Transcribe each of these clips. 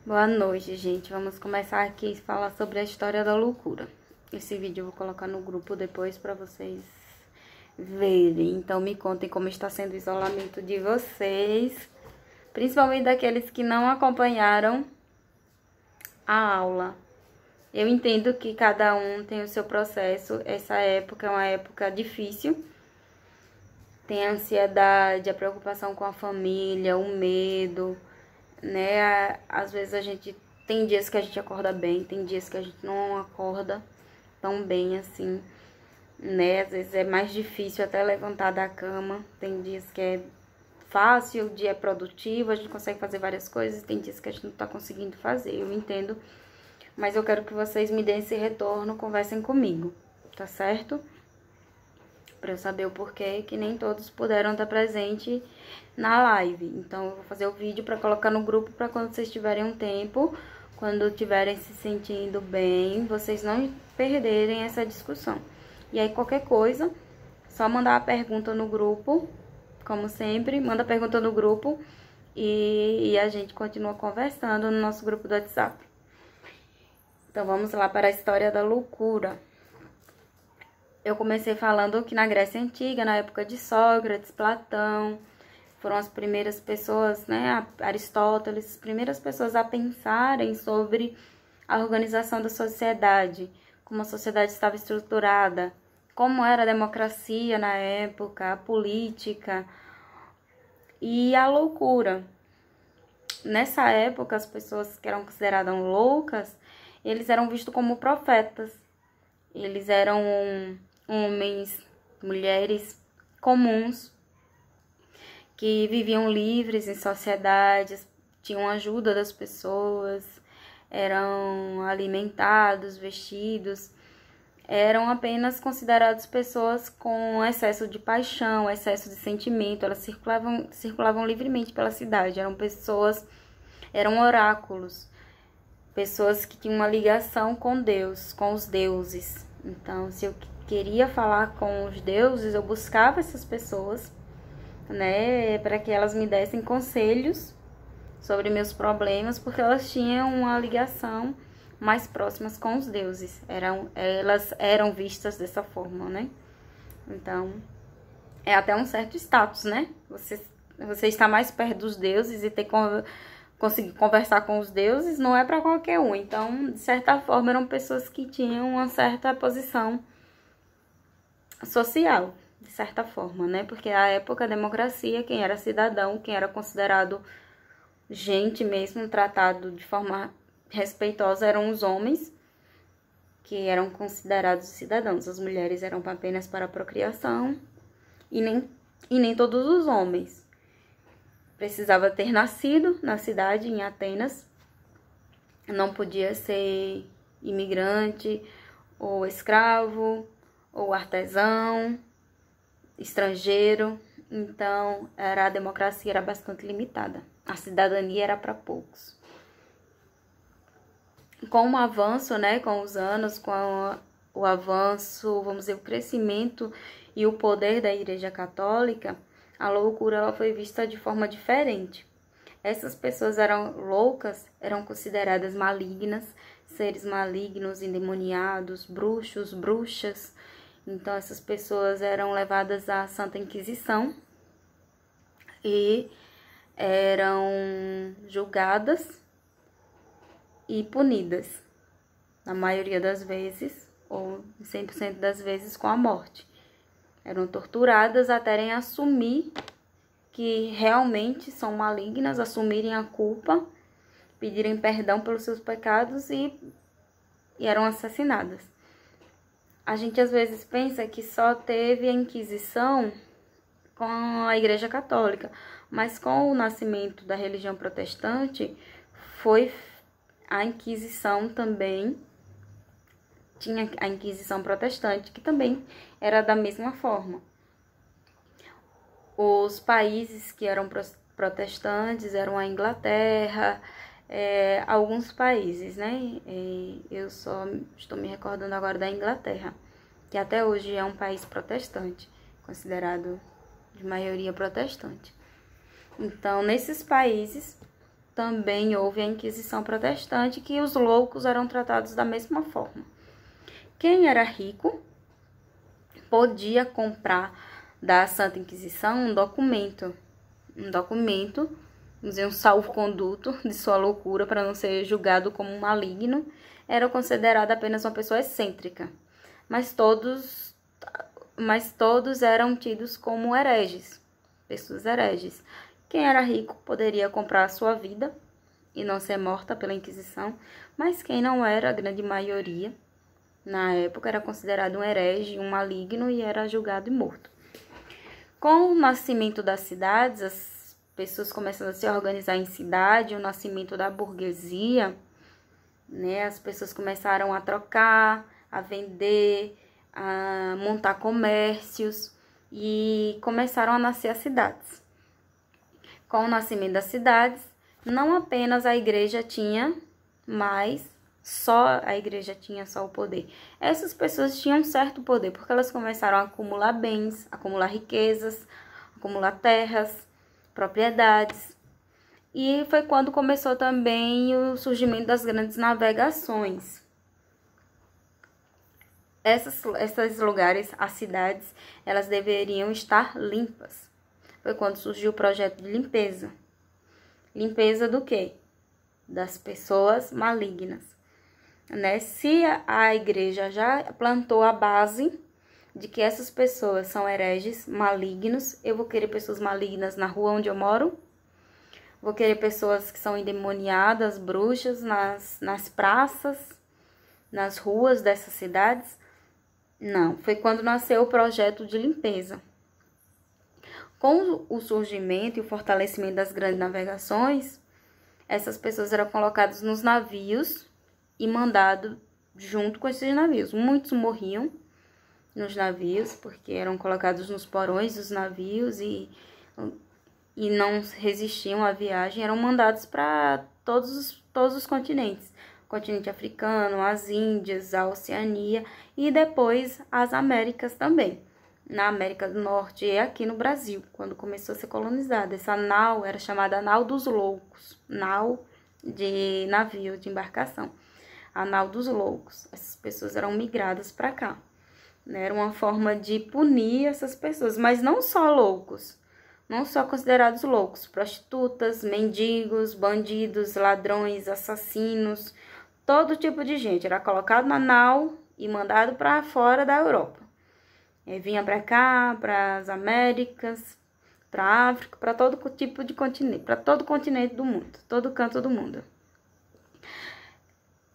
Boa noite, gente. Vamos começar aqui a falar sobre a história da loucura. Esse vídeo eu vou colocar no grupo depois para vocês verem. Então me contem como está sendo o isolamento de vocês, principalmente daqueles que não acompanharam a aula. Eu entendo que cada um tem o seu processo. Essa época é uma época difícil. Tem a ansiedade, a preocupação com a família, o medo, né? Às vezes a gente tem dias que a gente acorda bem, tem dias que a gente não acorda tão bem assim, né? Às vezes é mais difícil até levantar da cama, tem dias que é fácil, o dia é produtivo, a gente consegue fazer várias coisas, tem dias que a gente não tá conseguindo fazer, eu entendo, mas eu quero que vocês me deem esse retorno, conversem comigo, tá certo? Pra eu saber o porquê que nem todos puderam estar presente na live. Então, eu vou fazer o vídeo pra colocar no grupo pra quando vocês tiverem um tempo, quando estiverem se sentindo bem, vocês não perderem essa discussão. E aí, qualquer coisa, só mandar a pergunta no grupo, como sempre, manda a pergunta no grupo e a gente continua conversando no nosso grupo do WhatsApp. Então, vamos lá para a história da loucura. Eu comecei falando que na Grécia Antiga, na época de Sócrates, Platão, foram as primeiras pessoas, né, Aristóteles, as primeiras pessoas a pensarem sobre a organização da sociedade, como a sociedade estava estruturada, como era a democracia na época, a política e a loucura. Nessa época, as pessoas que eram consideradas loucas, eles eram vistos como profetas. Eles eram homens, mulheres comuns, que viviam livres em sociedades, tinham ajuda das pessoas, eram alimentados, vestidos, eram apenas considerados pessoas com excesso de paixão, excesso de sentimento, elas circulavam livremente pela cidade, eram oráculos, pessoas que tinham uma ligação com Deus, com os deuses. Então, se eu queria falar com os deuses, eu buscava essas pessoas, né, para que elas me dessem conselhos sobre meus problemas, porque elas tinham uma ligação mais próximas com os deuses. Elas eram vistas dessa forma, né? Então, é até um certo status, né? Você está mais perto dos deuses e conseguir conversar com os deuses não é para qualquer um. Então, de certa forma, eram pessoas que tinham uma certa posição social, de certa forma, né? Porque a época da democracia, quem era cidadão, quem era considerado gente mesmo, tratado de forma respeitosa, eram os homens, que eram considerados cidadãos. As mulheres eram apenas para a procriação e nem todos os homens. Precisava ter nascido na cidade, em Atenas. Não podia ser imigrante, ou escravo, ou artesão, estrangeiro. Então, a democracia era bastante limitada. A cidadania era para poucos. Com o avanço, né, com os anos, com o avanço, vamos dizer, o crescimento e o poder da Igreja Católica, a loucura ela foi vista de forma diferente. Essas pessoas eram loucas, eram consideradas malignas, seres malignos, endemoniados, bruxos, bruxas. Então, essas pessoas eram levadas à Santa Inquisição e eram julgadas e punidas, na maioria das vezes, ou 100% das vezes, com a morte. Eram torturadas até assumir que realmente são malignas, assumirem a culpa, pedirem perdão pelos seus pecados e eram assassinadas. A gente às vezes pensa que só teve a Inquisição com a Igreja Católica, mas com o nascimento da religião protestante, foi a Inquisição também, tinha a Inquisição protestante, que também era da mesma forma. Os países que eram protestantes eram a Inglaterra, alguns países, né? Eu só estou me recordando agora da Inglaterra, que até hoje é um país protestante, considerado de maioria protestante. Então, nesses países, também houve a Inquisição Protestante, que os loucos eram tratados da mesma forma. Quem era rico podia comprar da Santa Inquisição um documento, um salvo-conduto de sua loucura para não ser julgado como maligno. Era considerado apenas uma pessoa excêntrica, mas todos eram tidos como hereges, pessoas hereges. Quem era rico poderia comprar a sua vida e não ser morta pela Inquisição, mas quem não era, a grande maioria, na época, era considerado um herege, um maligno e era julgado e morto. Com o nascimento das cidades, as pessoas começando a se organizar em cidade, o nascimento da burguesia, né? As pessoas começaram a trocar, a vender, a montar comércios e começaram a nascer as cidades. Com o nascimento das cidades, não apenas a igreja tinha, mas só a igreja tinha só o poder. Essas pessoas tinham um certo poder, porque elas começaram a acumular bens, acumular riquezas, acumular terras, propriedades. E foi quando começou também o surgimento das grandes navegações. Esses lugares, as cidades, elas deveriam estar limpas. Foi quando surgiu o projeto de limpeza. Limpeza do quê? Das pessoas malignas. Né? Se a igreja já plantou a base de que essas pessoas são hereges, malignos, eu vou querer pessoas malignas na rua onde eu moro? Vou querer pessoas que são endemoniadas, bruxas, nas praças, nas ruas dessas cidades? Não, foi quando nasceu o projeto de limpeza. Com o surgimento e o fortalecimento das grandes navegações, essas pessoas eram colocadas nos navios e mandadas junto com esses navios. Muitos morriam nos navios, porque eram colocados nos porões dos navios e não resistiam à viagem, eram mandados para todos os continentes. O continente africano, as Índias, a Oceania e depois as Américas também. Na América do Norte e aqui no Brasil, quando começou a ser colonizada. Essa nau era chamada Nau dos Loucos, nau de navio, de embarcação. A Nau dos Loucos. Essas pessoas eram migradas para cá. Era uma forma de punir essas pessoas, mas não só loucos. Não só considerados loucos, prostitutas, mendigos, bandidos, ladrões, assassinos, todo tipo de gente. Era colocado na nau e mandado para fora da Europa. Vinha para cá, para as Américas, para a África, para todo tipo de continente, para todo o continente do mundo, todo canto do mundo.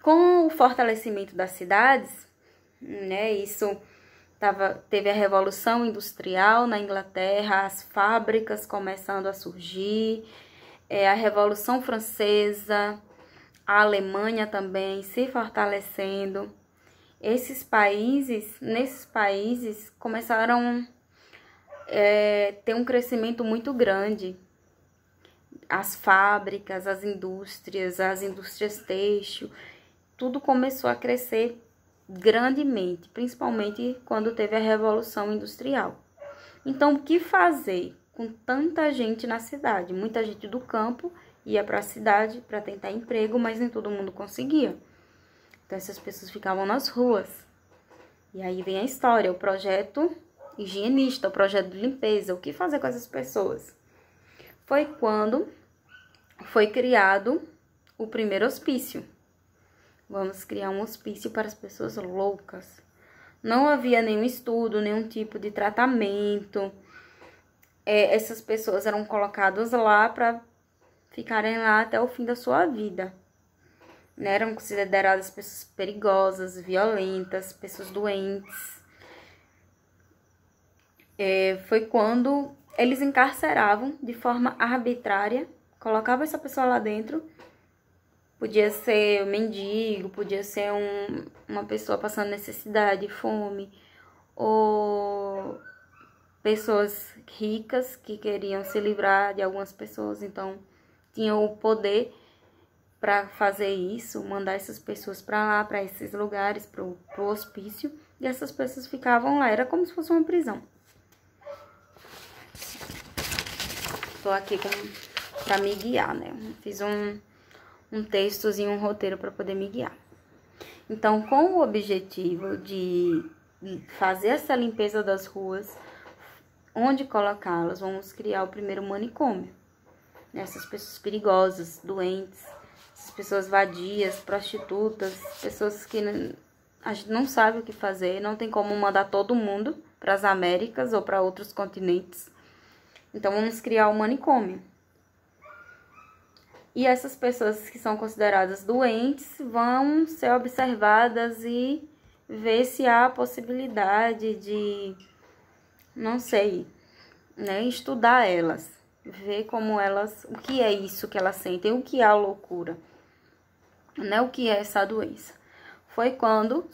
Com o fortalecimento das cidades, né, teve a Revolução Industrial na Inglaterra, as fábricas começando a surgir, a Revolução Francesa, a Alemanha também se fortalecendo. Nesses países começaram a ter um crescimento muito grande. As fábricas, as indústrias têxtil, tudo começou a crescer grandemente, principalmente quando teve a Revolução Industrial. Então, o que fazer com tanta gente na cidade? Muita gente do campo ia para a cidade para tentar emprego, mas nem todo mundo conseguia. Então, essas pessoas ficavam nas ruas. E aí vem a história, o projeto higienista, o projeto de limpeza. O que fazer com essas pessoas? Foi quando foi criado o primeiro hospício. Vamos criar um hospício para as pessoas loucas. Não havia nenhum estudo, nenhum tipo de tratamento. Essas pessoas eram colocadas lá para ficarem lá até o fim da sua vida. Eram consideradas pessoas perigosas, violentas, pessoas doentes. Foi quando eles encarceravam de forma arbitrária, colocavam essa pessoa lá dentro. Podia ser um mendigo, podia ser uma pessoa passando necessidade, fome, ou pessoas ricas que queriam se livrar de algumas pessoas, então tinham o poder para fazer isso, mandar essas pessoas para lá, para esses lugares, pro hospício, e essas pessoas ficavam lá, era como se fosse uma prisão. Tô aqui com para me guiar, né? Fiz um textozinho, um roteiro para poder me guiar. Então, com o objetivo de fazer essa limpeza das ruas, onde colocá-las, vamos criar o primeiro manicômio. Essas pessoas perigosas, doentes, essas pessoas vadias, prostitutas, pessoas que a gente não sabe o que fazer, não tem como mandar todo mundo para as Américas ou para outros continentes. Então, vamos criar o manicômio. E essas pessoas que são consideradas doentes vão ser observadas e ver se há possibilidade de, não sei, né, estudar elas, ver como elas, o que é isso que elas sentem, o que é a loucura, né, o que é essa doença. Foi quando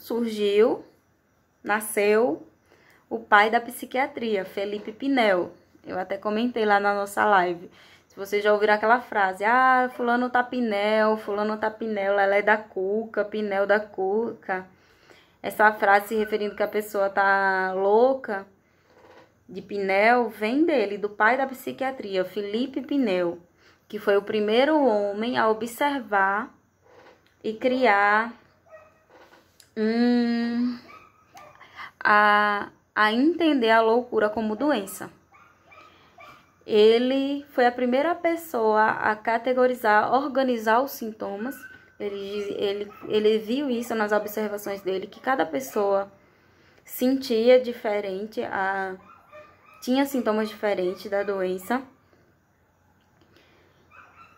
nasceu o pai da psiquiatria, Felipe Pinel. Eu até comentei lá na nossa live. Se vocês já ouviram aquela frase, fulano tá Pinel, ela é da cuca, Pinel da cuca. Essa frase se referindo que a pessoa tá louca de Pinel, vem dele, do pai da psiquiatria, Felipe Pinel, que foi o primeiro homem a observar e criar a entender a loucura como doença. Ele foi a primeira pessoa a categorizar, organizar os sintomas. Ele viu isso nas observações dele, que cada pessoa sentia diferente, tinha sintomas diferentes da doença.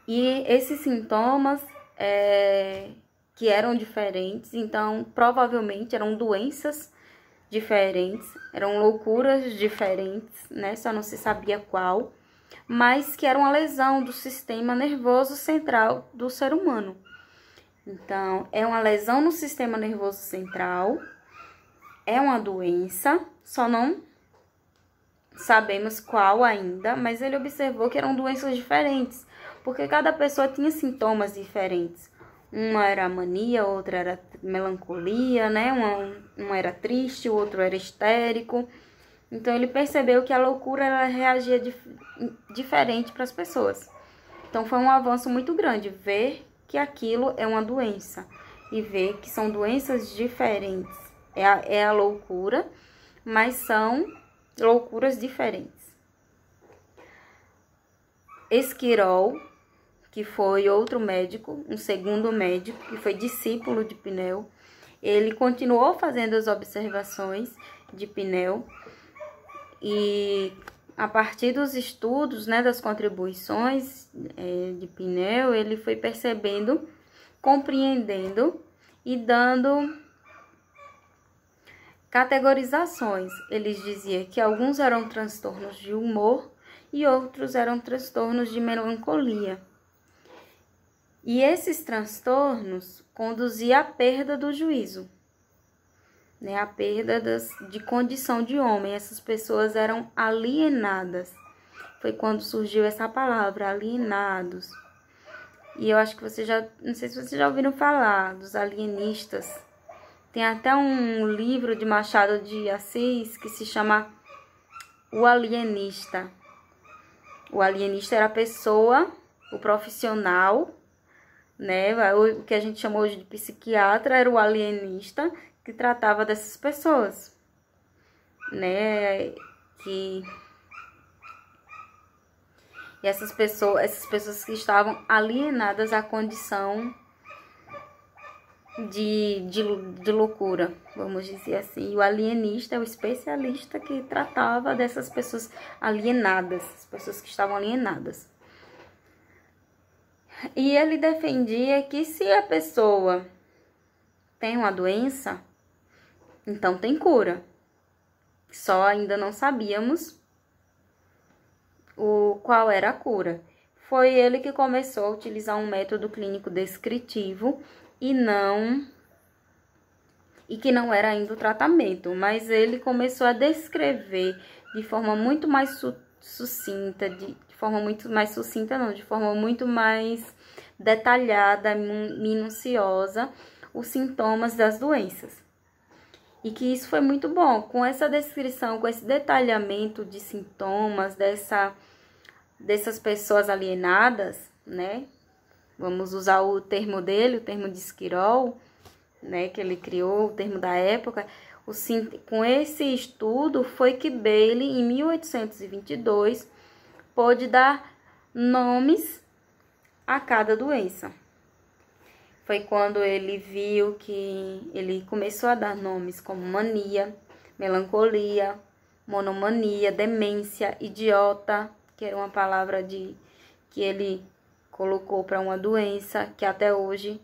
E esses sintomas que eram diferentes, então provavelmente eram doenças diferentes, eram loucuras diferentes, né? Só não se sabia qual, mas que era uma lesão do sistema nervoso central do ser humano. Então, é uma lesão no sistema nervoso central, é uma doença, só não sabemos qual ainda, mas ele observou que eram doenças diferentes, porque cada pessoa tinha sintomas diferentes. Uma era mania, outra era melancolia, né? Uma era triste, o outro era histérico. Então, ele percebeu que a loucura ela reagia diferente para as pessoas. Então, foi um avanço muito grande ver que aquilo é uma doença e ver que são doenças diferentes. É a loucura, mas são loucuras diferentes. Esquirol, que foi outro médico, um segundo médico, que foi discípulo de Pinel. Ele continuou fazendo as observações de Pinel e a partir dos estudos, né, das contribuições de Pinel, ele foi percebendo, compreendendo e dando categorizações. Ele dizia que alguns eram transtornos de humor e outros eram transtornos de melancolia. E esses transtornos conduziam à perda do juízo, né? A perda de condição de homem. Essas pessoas eram alienadas. Foi quando surgiu essa palavra, alienados. E eu acho que não sei se vocês já ouviram falar dos alienistas. Tem até um livro de Machado de Assis que se chama O Alienista. O alienista era a pessoa, o profissional, né? O que a gente chama hoje de psiquiatra era o alienista, que tratava dessas pessoas, né? E essas pessoas que estavam alienadas à condição de loucura, vamos dizer assim. E o alienista é o especialista que tratava dessas pessoas alienadas, as pessoas que estavam alienadas. E ele defendia que se a pessoa tem uma doença, então tem cura. Só ainda não sabíamos qual era a cura. Foi ele que começou a utilizar um método clínico descritivo e que não era ainda o tratamento, mas ele começou a descrever de forma muito mais sucinta, de forma muito mais detalhada, minuciosa, os sintomas das doenças. E que isso foi muito bom. Com essa descrição, com esse detalhamento de sintomas, dessa dessas pessoas alienadas, né? Vamos usar o termo dele, o termo de Esquirol, né? Que ele criou, o termo da época. Com esse estudo foi que Bailey, em 1822, pôde dar nomes a cada doença. Foi quando ele viu que ele começou a dar nomes como mania, melancolia, monomania, demência, idiota, que era uma palavra que ele colocou para uma doença, que até hoje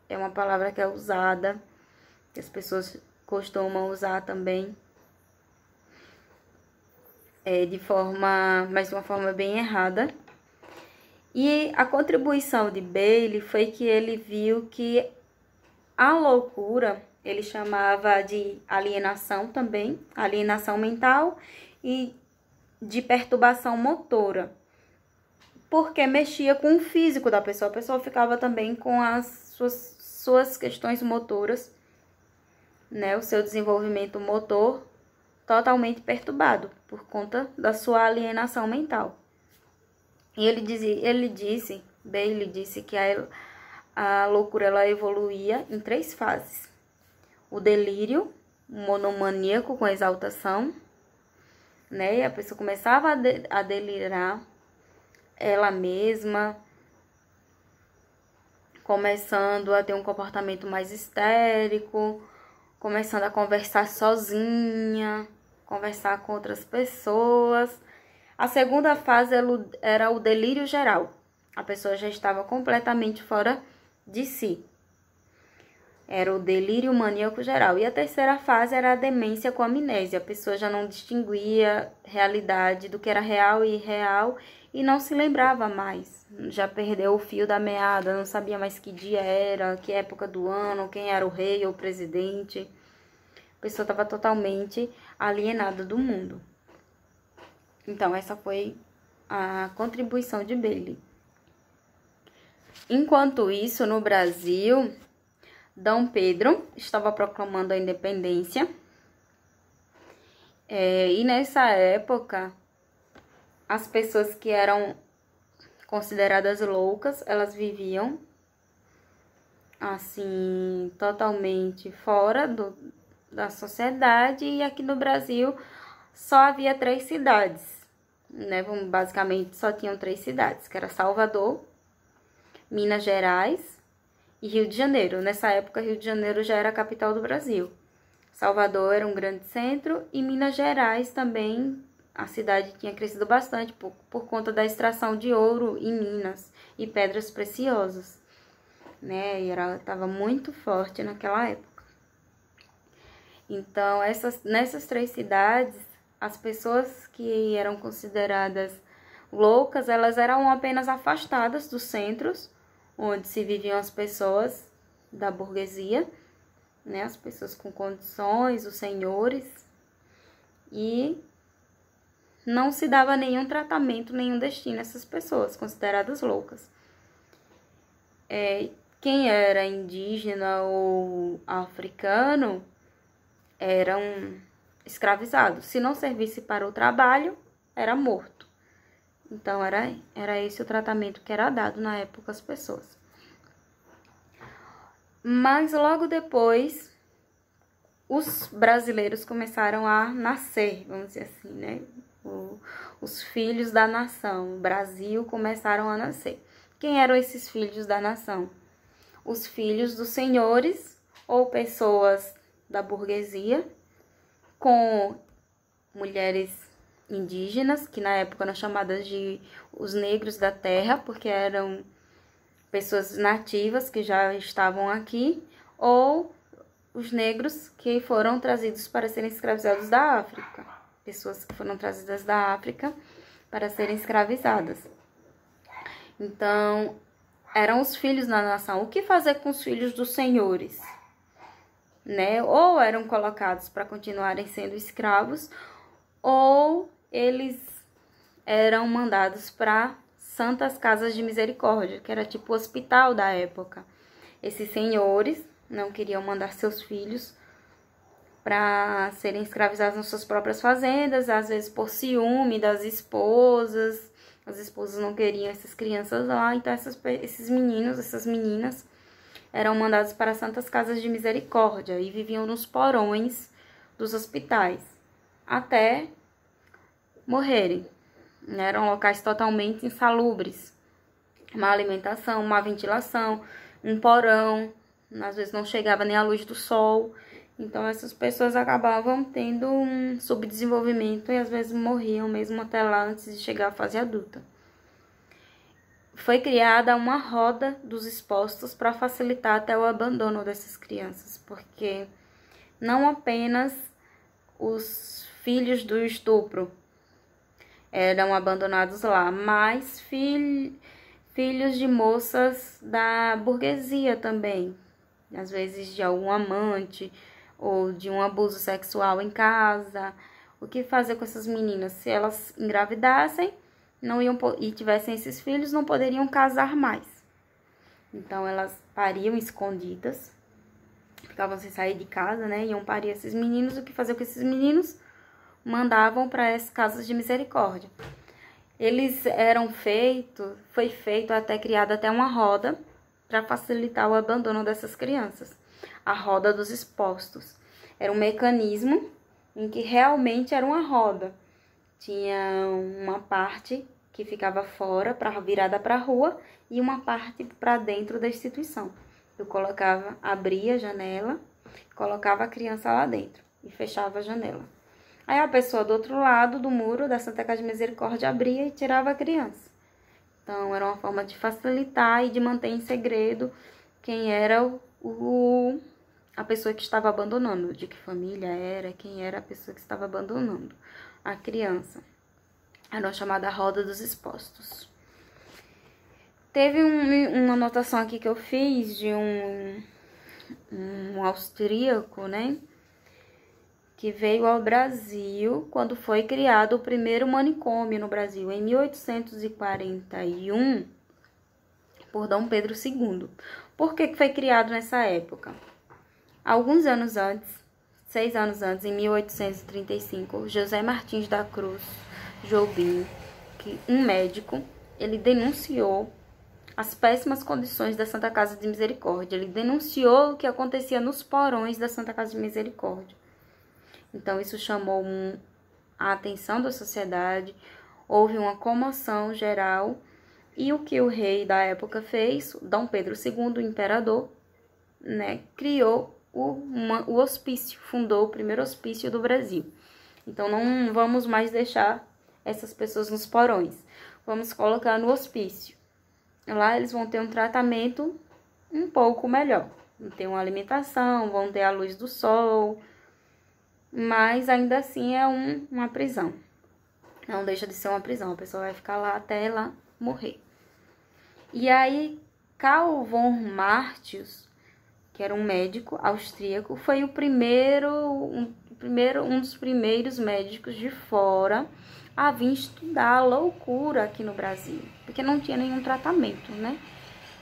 é uma palavra que é usada, que as pessoas costumam usar também, mas de uma forma bem errada. E a contribuição de Bailey foi que ele viu que a loucura, ele chamava de alienação também, alienação mental e de perturbação motora, porque mexia com o físico da pessoa. A pessoa ficava também com as suas questões motoras, né, o seu desenvolvimento motor totalmente perturbado por conta da sua alienação mental. E Bailey disse que a loucura ela evoluía em 3 fases. O delírio monomaníaco com exaltação, né? E a pessoa começava a delirar ela mesma, começando a ter um comportamento mais histérico, começando a conversar sozinha, conversar com outras pessoas. A segunda fase era o delírio geral. A pessoa já estava completamente fora de si. Era o delírio maníaco geral. E a terceira fase era a demência com amnésia. A pessoa já não distinguia realidade do que era real e irreal e não se lembrava mais. Já perdeu o fio da meada, não sabia mais que dia era, que época do ano, quem era o rei ou o presidente. A pessoa estava totalmente alienada do mundo. Então, essa foi a contribuição de Bailey. Enquanto isso, no Brasil, Dom Pedro estava proclamando a independência. E nessa época, as pessoas que eram consideradas loucas, elas viviam, assim, totalmente fora da sociedade. E aqui no Brasil, só havia 3 cidades, né? Basicamente, só tinham 3 cidades, que era Salvador, Minas Gerais e Rio de Janeiro. Nessa época, Rio de Janeiro já era a capital do Brasil. Salvador era um grande centro e Minas Gerais também, a cidade tinha crescido bastante por conta da extração de ouro em Minas e pedras preciosas, né? E estava muito forte naquela época. Então, nessas 3 cidades, as pessoas que eram consideradas loucas, elas eram apenas afastadas dos centros onde se viviam as pessoas da burguesia, né? As pessoas com condições, os senhores, e não se dava nenhum tratamento, nenhum destino a essas pessoas consideradas loucas. Quem era indígena ou africano eram escravizados. Se não servisse para o trabalho, era morto. Então, era esse o tratamento que era dado na época às pessoas. Mas logo depois, os brasileiros começaram a nascer, vamos dizer assim, né? Os filhos da nação, o Brasil, começaram a nascer. Quem eram esses filhos da nação? Os filhos dos senhores ou pessoas da burguesia, com mulheres indígenas, que na época eram chamadas de os negros da terra, porque eram pessoas nativas que já estavam aqui, ou os negros que foram trazidos para serem escravizados da África. Pessoas que foram trazidas da África para serem escravizadas. Então, eram os filhos da nação. O que fazer com os filhos dos senhores? Né? Ou eram colocados para continuarem sendo escravos, ou eles eram mandados para santas casas de misericórdia, que era tipo o hospital da época. Esses senhores não queriam mandar seus filhos para serem escravizados nas suas próprias fazendas, às vezes por ciúme das esposas, As esposas não queriam essas crianças lá, então esses meninos, essas meninas eram mandados para santas casas de misericórdia e viviam nos porões dos hospitais até morrerem. Eram locais totalmente insalubres. Má alimentação, má ventilação, um porão, às vezes não chegava nem a luz do sol. Então essas pessoas acabavam tendo um subdesenvolvimento e às vezes morriam mesmo até lá antes de chegar à fase adulta. Foi criada uma roda dos expostos para facilitar até o abandono dessas crianças, porque não apenas os filhos do estupro eram abandonados lá, mas filhos de moças da burguesia também, às vezes de algum amante ou de um abuso sexual em casa. O que fazer com essas meninas? Se elas engravidassem e tivessem esses filhos, não poderiam casar mais. Então elas pariam escondidas, ficavam sem sair de casa, né? Iam parir esses meninos. O que fazer com esses meninos? Mandavam para as casas de misericórdia. Foi feito criada até uma roda para facilitar o abandono dessas crianças. A roda dos expostos. Era um mecanismo em que realmente era uma roda. Tinha uma parte que ficava fora, virada para a rua, e uma parte para dentro da instituição. Eu abria a janela, colocava a criança lá dentro e fechava a janela. Aí a pessoa do outro lado do muro da Santa Casa de Misericórdia abria e tirava a criança. Então era uma forma de facilitar e de manter em segredo quem era a pessoa que estava abandonando, de que família era, quem era a pessoa que estava abandonando a criança. Era uma chamada roda dos expostos. Teve uma anotação aqui que eu fiz de um austríaco, né? Que veio ao Brasil quando foi criado o primeiro manicômio no Brasil, em 1841, por Dom Pedro II. Por que foi criado nessa época? Alguns anos antes, 6 anos antes, em 1835, José Martins da Cruz Jobim, um médico, ele denunciou as péssimas condições da Santa Casa de Misericórdia. Ele denunciou o que acontecia nos porões da Santa Casa de Misericórdia. Então, isso chamou a atenção da sociedade, houve uma comoção geral, e o que o rei da época fez, Dom Pedro II, o imperador, né, criou o hospício, fundou o primeiro hospício do Brasil. Então, não vamos mais deixar essas pessoas nos porões, vamos colocar no hospício. Lá eles vão ter um tratamento um pouco melhor, vão ter uma alimentação, vão ter a luz do sol, mas ainda assim é uma prisão. Não deixa de ser uma prisão, a pessoa vai ficar lá até ela morrer. E aí, Karl von Martius, que era um médico austríaco, foi um dos primeiros médicos de fora a vir estudar a loucura aqui no Brasil, porque não tinha nenhum tratamento, né?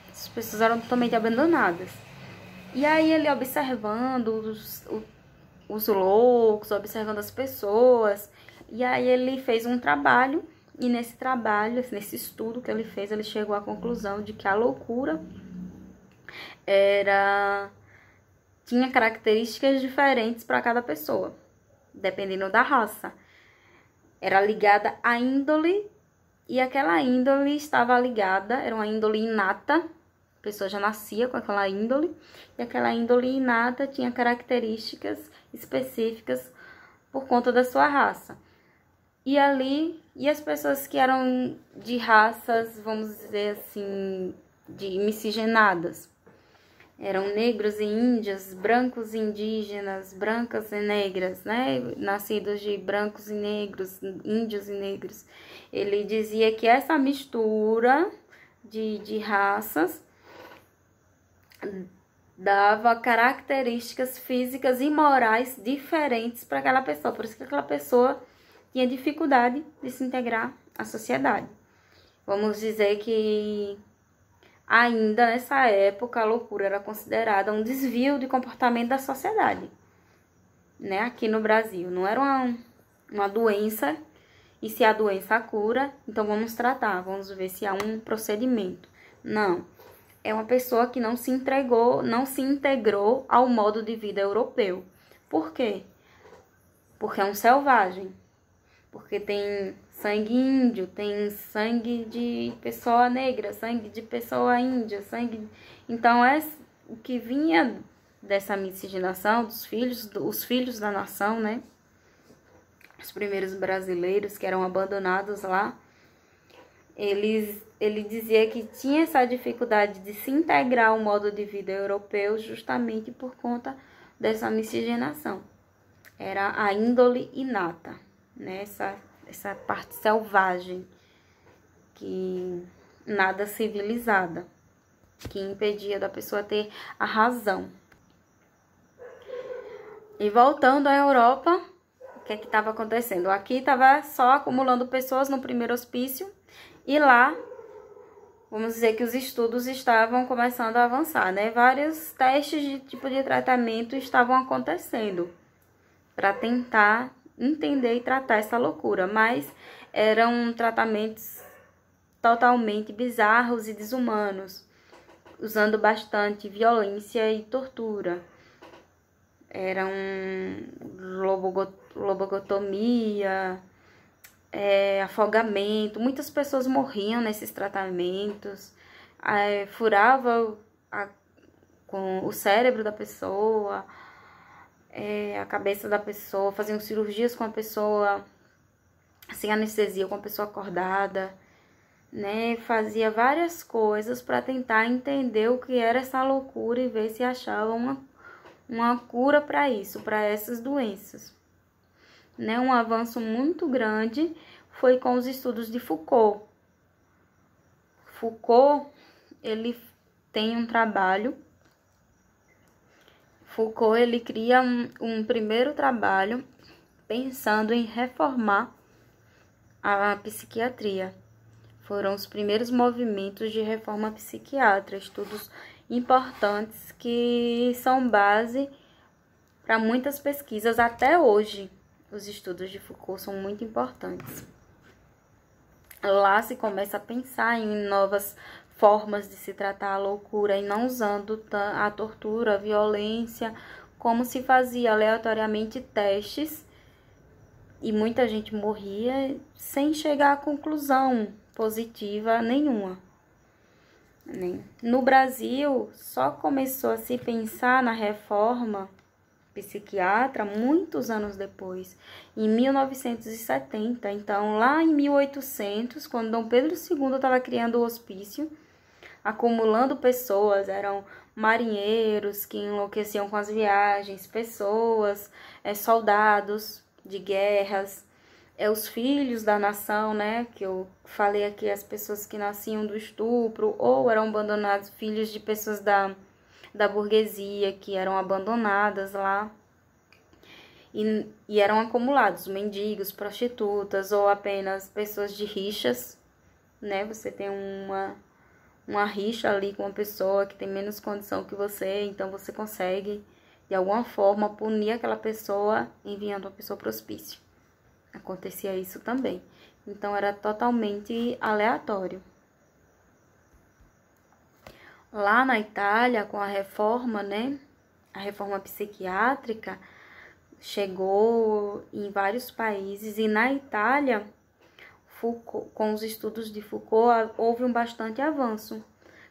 As pessoas eram totalmente abandonadas. E aí ele observando os loucos, observando as pessoas, e aí ele fez um trabalho, e nesse trabalho, nesse estudo que ele fez, ele chegou à conclusão de que a loucura tinha características diferentes para cada pessoa, dependendo da raça. Era ligada à índole, e aquela índole estava ligada, era uma índole inata, a pessoa já nascia com aquela índole, e aquela índole inata tinha características específicas por conta da sua raça. E as pessoas que eram de raças, vamos dizer assim, de miscigenadas, eram negros e índias, brancos e indígenas, brancas e negras, né? Nascidos de brancos e negros, índios e negros. Ele dizia que essa mistura de raças dava características físicas e morais diferentes para aquela pessoa. Por isso que aquela pessoa tinha dificuldade de se integrar à sociedade. Vamos dizer que ainda nessa época a loucura era considerada um desvio de comportamento da sociedade, né? Aqui no Brasil. Não era uma doença E se a doença cura, então vamos tratar, vamos ver se há um procedimento. Não. É uma pessoa que não se integrou ao modo de vida europeu. Por quê? Porque é um selvagem. Porque tem sangue índio, tem sangue de pessoa negra, sangue de pessoa índia, sangue... Então, o que vinha dessa miscigenação os filhos da nação, né? Os primeiros brasileiros que eram abandonados lá, ele dizia que tinha essa dificuldade de se integrar ao modo de vida europeu justamente por conta dessa miscigenação. Era a índole inata, né? Essa parte selvagem, que nada civilizada, que impedia da pessoa ter a razão. E voltando à Europa, o que estava acontecendo? Aqui estava só acumulando pessoas no primeiro hospício, e lá, vamos dizer que os estudos estavam começando a avançar, né? Vários testes de tipo de tratamento estavam acontecendo para tentar entender e tratar essa loucura, mas eram tratamentos totalmente bizarros e desumanos, usando bastante violência e tortura. Eram lobotomia, afogamento, muitas pessoas morriam nesses tratamentos, furava com o cérebro da pessoa, a cabeça da pessoa, faziam cirurgias com a pessoa sem anestesia, com a pessoa acordada, né? Fazia várias coisas para tentar entender o que era essa loucura e ver se achava uma cura para isso, para essas doenças. Né? Um avanço muito grande foi com os estudos de Foucault. Foucault, ele tem um trabalho. Foucault, ele cria um primeiro trabalho pensando em reformar a psiquiatria. Foram os primeiros movimentos de reforma psiquiátrica, estudos importantes que são base para muitas pesquisas até hoje. Os estudos de Foucault são muito importantes. Lá se começa a pensar em novas formas de se tratar a loucura e não usando a tortura, a violência, como se fazia aleatoriamente testes e muita gente morria sem chegar a conclusão positiva nenhuma. No Brasil, só começou a se pensar na reforma psiquiatra muitos anos depois, em 1970. Então, lá em 1800, quando Dom Pedro II estava criando o hospício, acumulando pessoas, eram marinheiros que enlouqueciam com as viagens, pessoas, soldados de guerras, os filhos da nação, né, que eu falei aqui, as pessoas que nasciam do estupro ou eram abandonados, filhos de pessoas da burguesia que eram abandonadas lá e eram acumulados, mendigos, prostitutas ou apenas pessoas de rixas, né, você tem uma rixa ali com uma pessoa que tem menos condição que você, então você consegue de alguma forma punir aquela pessoa enviando a pessoa para o hospício. Acontecia isso também. Então era totalmente aleatório. Lá na Itália, com a reforma, né? A reforma psiquiátrica chegou em vários países e na Itália, Foucault, com os estudos de Foucault, houve um bastante avanço.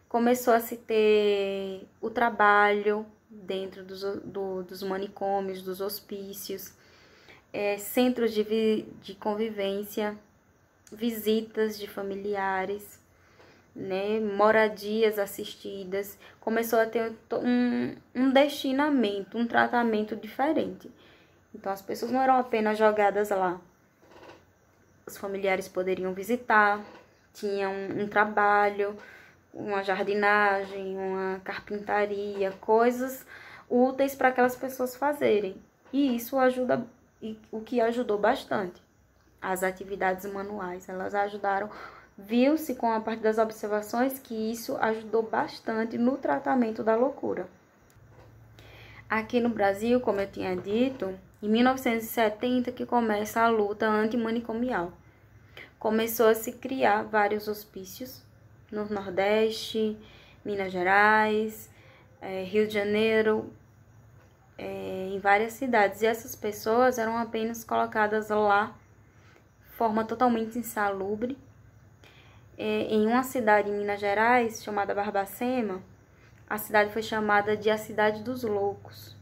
Começou a se ter o trabalho dentro dos manicômios, dos hospícios, centros de convivência, visitas de familiares, né, moradias assistidas. Começou a ter um destinamento, um tratamento diferente. Então, as pessoas não eram apenas jogadas lá. Os familiares poderiam visitar, tinham um trabalho, uma jardinagem, uma carpintaria, coisas úteis para aquelas pessoas fazerem. E isso ajuda, o que ajudou bastante. As atividades manuais, elas ajudaram. Viu-se com a parte das observações que isso ajudou bastante no tratamento da loucura. Aqui no Brasil, como eu tinha dito, em 1970 que começa a luta antimanicomial. começou a se criar vários hospícios no Nordeste, Minas Gerais, Rio de Janeiro, em várias cidades. E essas pessoas eram apenas colocadas lá de forma totalmente insalubre. Em uma cidade em Minas Gerais, chamada Barbacena, a cidade foi chamada de a Cidade dos Loucos.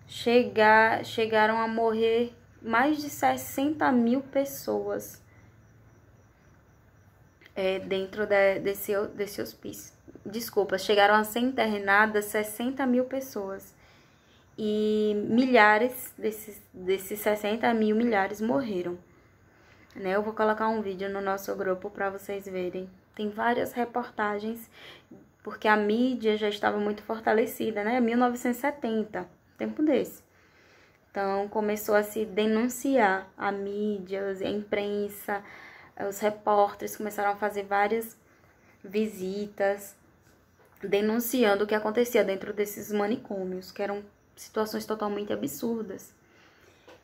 Chegaram a morrer mais de 60 mil pessoas dentro desse hospício. Desculpa, chegaram a ser internadas 60 mil pessoas. E milhares desses 60 mil, milhares morreram. Eu vou colocar um vídeo no nosso grupo para vocês verem. Tem várias reportagens, porque a mídia já estava muito fortalecida, 1970, tempo desse. Então, começou a se denunciar a mídia, a imprensa, os repórteres começaram a fazer várias visitas, denunciando o que acontecia dentro desses manicômios, que eram situações totalmente absurdas,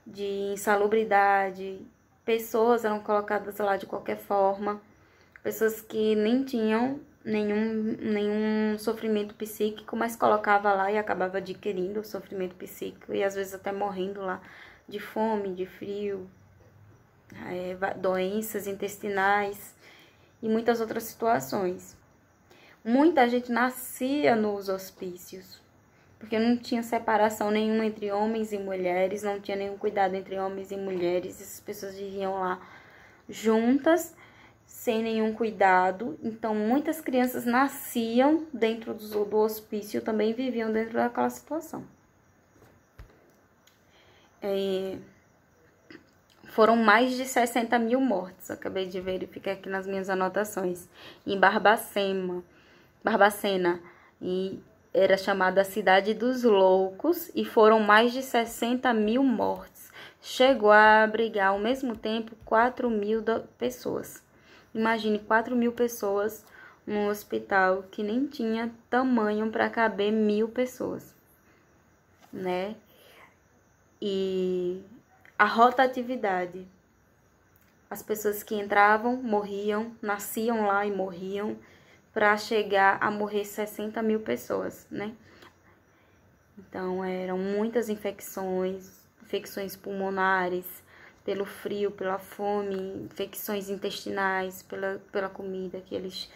de insalubridade. Pessoas eram colocadas lá de qualquer forma, pessoas que nem tinham nenhum sofrimento psíquico, mas colocava lá e acabava adquirindo o sofrimento psíquico e às vezes até morrendo lá de fome, de frio, doenças intestinais e muitas outras situações. Muita gente nascia nos hospícios, porque não tinha separação nenhuma entre homens e mulheres, não tinha nenhum cuidado entre homens e mulheres, essas pessoas viviam lá juntas, sem nenhum cuidado. Então, muitas crianças nasciam dentro do hospício, também viviam dentro daquela situação. Foram mais de 60 mil mortes, acabei de verificar aqui nas minhas anotações, em Barbacena, e era chamada a Cidade dos Loucos, e foram mais de 60 mil mortes. Chegou a abrigar ao mesmo tempo 4 mil pessoas. Imagine 4 mil pessoas num hospital que nem tinha tamanho para caber 1000 pessoas, E a rotatividade. As pessoas que entravam, morriam, nasciam lá e morriam, para chegar a morrer 60 mil pessoas, Então, eram muitas infecções pulmonares, pelo frio, pela fome, infecções intestinais, pela comida que eles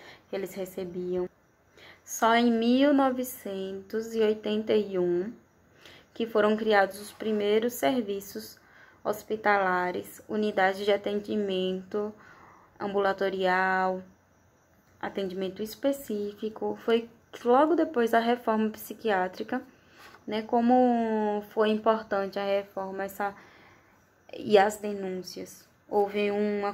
recebiam. Só em 1981 que foram criados os primeiros serviços hospitalares, unidades de atendimento ambulatorial, atendimento específico. Foi logo depois da reforma psiquiátrica, como foi importante a reforma e as denúncias. Houve uma